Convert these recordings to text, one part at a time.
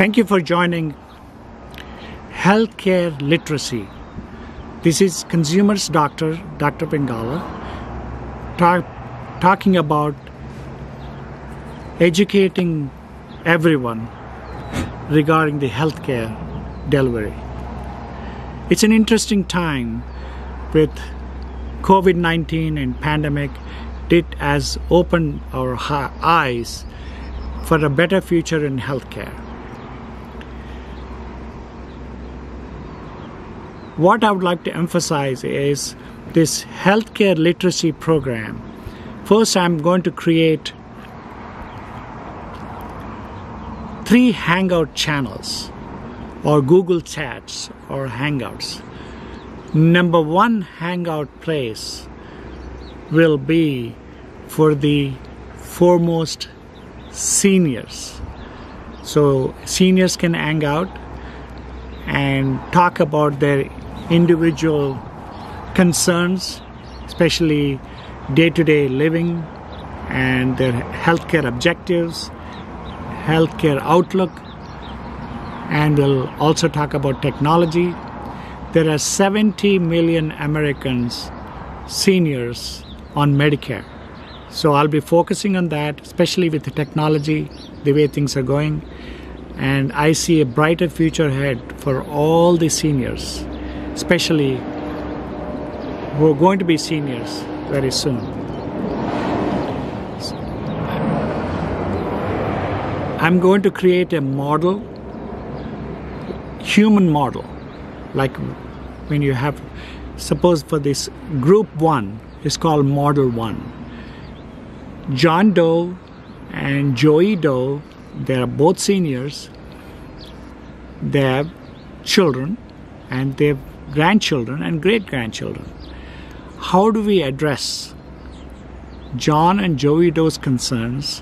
Thank you for joining Healthcare Literacy. This is Consumers Doctor, Dr. Pingala, talking about educating everyone regarding the healthcare delivery. It's an interesting time with COVID-19 and pandemic. It has opened our eyes for a better future in healthcare. What I would like to emphasize is this healthcare literacy program. First, I'm going to create 3 Hangout channels or Google Chats or Hangouts. Number 1 Hangout place will be for the foremost seniors. So seniors can hang out and talk about their individual concerns, especially day-to-day living and their healthcare objectives, healthcare outlook, and we'll also talk about technology. There are 70 million Americans, seniors, on Medicare. So I'll be focusing on that, especially with the technology, the way things are going. And I see a brighter future ahead for all the seniors, especially who are going to be seniors very soon. I'm going to create a model, human model, like when you have, suppose for this group 1 is called Model 1. John Doe and Joey Doe, they are both seniors. They have children and they have grandchildren and great-grandchildren. How do we address John and Joey Doe's concerns,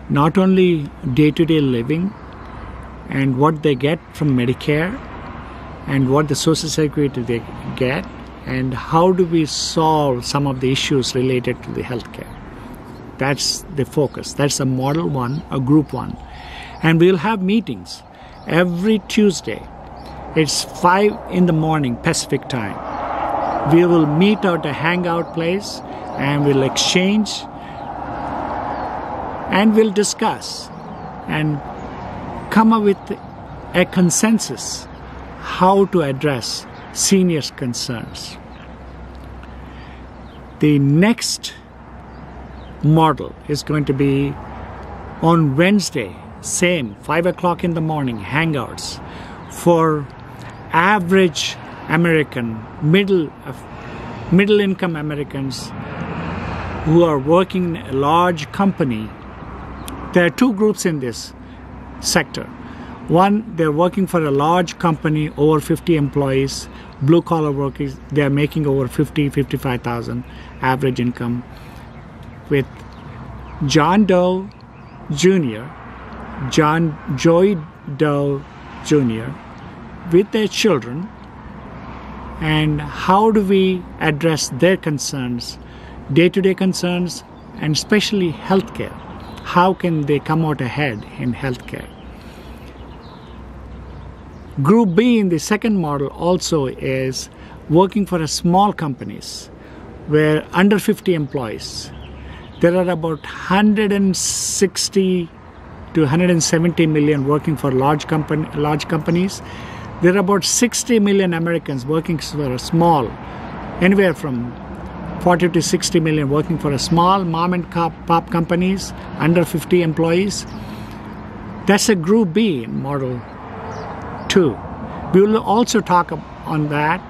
not only day-to-day living and what they get from Medicare and what the Social Security they get, and how do we solve some of the issues related to the healthcare? That's the focus. That's a Model 1, a Group 1. And we'll have meetings every Tuesday. It's 5 in the morning Pacific time. We will meet at a hangout place and we'll exchange and we'll discuss and come up with a consensus how to address seniors' concerns. The next model is going to be on Wednesday, same 5 o'clock in the morning, hangouts for average American, middle income Americans who are working in a large company. There are 2 groups in this sector. One, they're working for a large company, over 50 employees, blue collar workers. They're making over 55,000 average income, with John Doe Jr., Joey Doe Jr., with their children, and how do we address their concerns, day-to-day concerns, and especially healthcare? How can they come out ahead in healthcare? Group B in the second model also is working for a small companies where under 50 employees. There are about 160 to 170 million working for large companies. There are about 60 million Americans working for a small, anywhere from 40 to 60 million working for a small mom and pop companies, under 50 employees. That's a Group B in Model 2. We will also talk on that,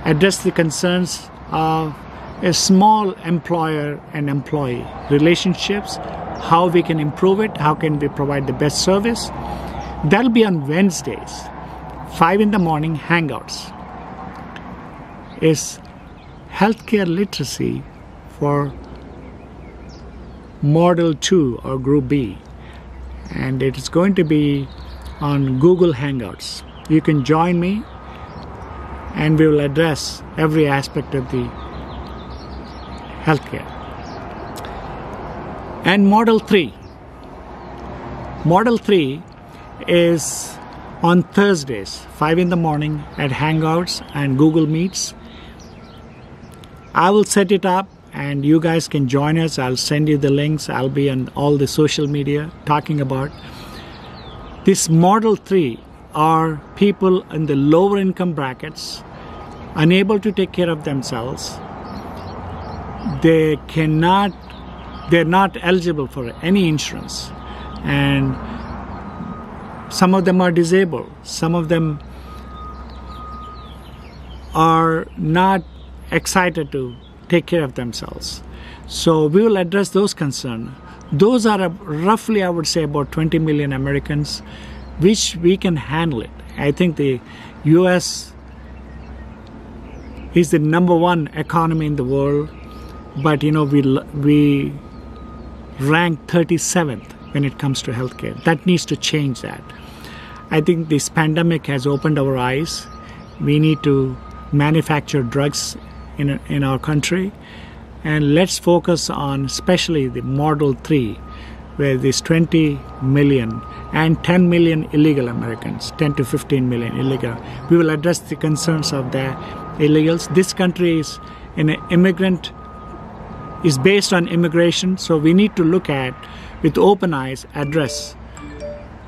address the concerns of a small employer and employee relationships, how we can improve it, how can we provide the best service. That'll be on Wednesdays, 5 in the morning, hangouts. Is healthcare literacy for Model 2 or Group B, and it is going to be on Google Hangouts. You can join me and we will address every aspect of the healthcare. And Model 3. Model 3 is on Thursdays, 5 in the morning at Hangouts and Google Meets. I will set it up and you guys can join us. I'll send you the links. I'll be on all the social media talking about this. Model 3 are people in the lower income brackets, unable to take care of themselves. They're not eligible for any insurance, and some of them are disabled. Some of them are not excited to take care of themselves. So we will address those concerns. Those are roughly, I would say, about 20 million Americans, which we can handle it. I think the U.S. is the #1 economy in the world, but we rank 37th when it comes to healthcare. That needs to change that. I think this pandemic has opened our eyes. We need to manufacture drugs in our country, and let's focus on especially the Model 3, where there's 20 million and 10 million illegal Americans, 10 to 15 million illegal. We will address the concerns of the illegals. This country is is based on immigration, so we need to look at, with open eyes, address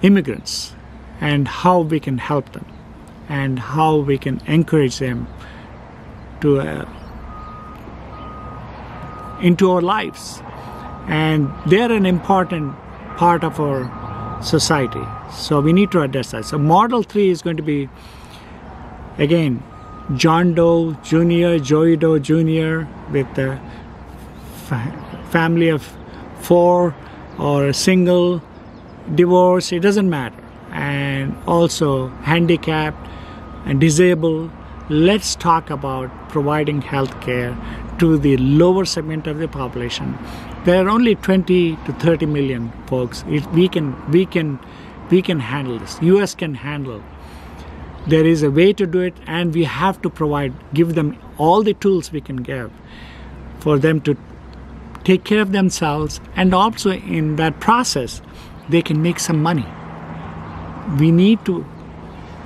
immigrants and how we can help them and how we can encourage them to into our lives. And they're an important part of our society, so we need to address that. So Model 3 is going to be, again, John Doe Jr., Joey Doe Jr. with the family of 4 or a single, divorce, it doesn't matter, and also handicapped and disabled. Let's talk about providing health care to the lower segment of the population. There are only 20 to 30 million folks. We can handle this. U.S. can handle. There is a way to do it, and we have to give them all the tools we can give for them to take care of themselves, and also in that process they can make some money. We need to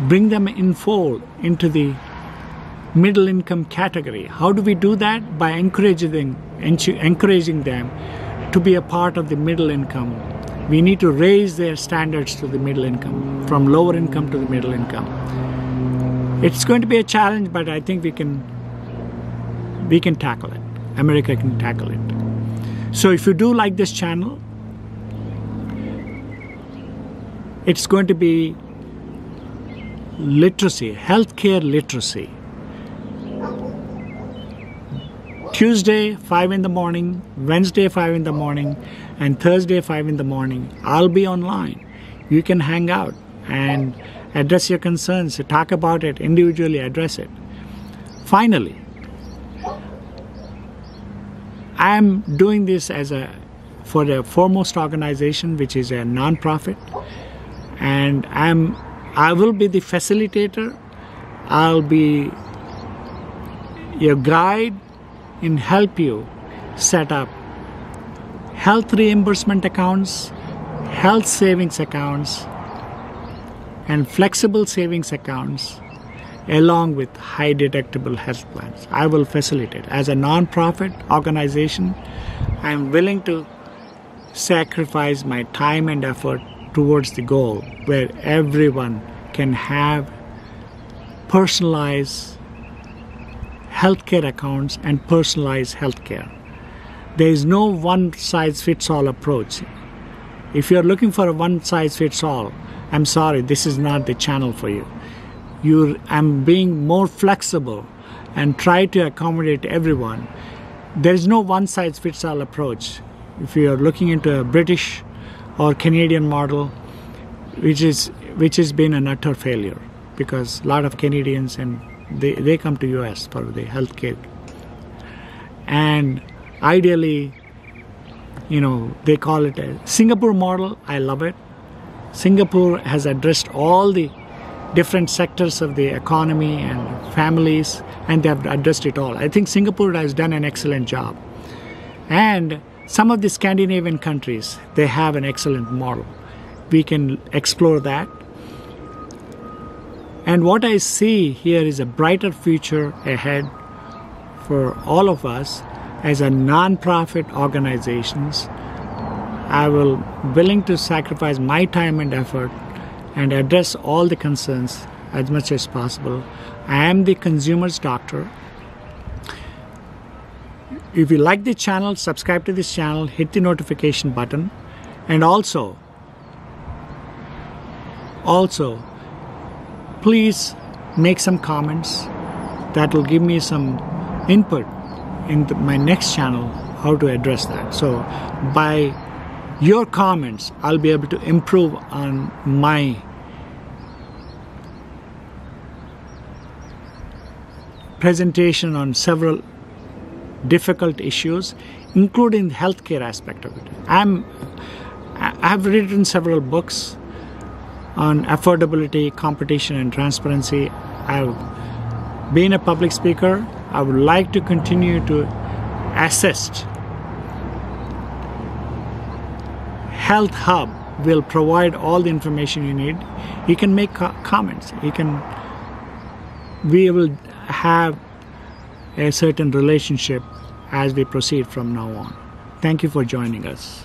bring them into the middle income category. How do we do that? By encouraging them to be a part of the middle income. We need to raise their standards to the middle income, from lower income to the middle income. It's going to be a challenge, but I think we can tackle it. America can tackle it. So if you do like this channel, it's going to be literacy, healthcare literacy. Tuesday, 5 in the morning, Wednesday, 5 in the morning, and Thursday, 5 in the morning. I'll be online. You can hang out and address your concerns, talk about it, individually address it. Finally, I'm doing this for the Foremost organization, which is a nonprofit, and I will be the facilitator. I'll be your guide and help you set up health reimbursement accounts, health savings accounts, and flexible savings accounts, along with high deductible health plans. I will facilitate. As a nonprofit organization, I am willing to sacrifice my time and effort towards the goal where everyone can have personalized healthcare accounts and personalized healthcare. There is no one-size-fits-all approach. If you're looking for a one-size-fits-all, I'm sorry, this is not the channel for you. I'm being more flexible and try to accommodate everyone. There is no one-size-fits-all approach. If you are looking into a British or Canadian model, which has been an utter failure, because a lot of Canadians and they come to US for the health care. And ideally, they call it a Singapore model. I love it. Singapore has addressed all the different sectors of the economy and families, and they have addressed it all. I think Singapore has done an excellent job. And some of the Scandinavian countries, they have an excellent model. we can explore that. And what I see here is a brighter future ahead for all of us as a non-profit organizations. I will willing to sacrifice my time and effort and address all the concerns as much as possible. I am the consumer's doctor. If you like the channel, subscribe to this channel, hit the notification button, and also please make some comments that will give me some input in my next channel how to address that. So by your comments, I'll be able to improve on my presentation on several difficult issues, including the healthcare aspect of it. I've written several books on affordability, competition, and transparency. I've been a public speaker. I would like to continue to assist. Health Hub will provide all the information you need. You can make comments. We will have a certain relationship as we proceed from now on. Thank you for joining us.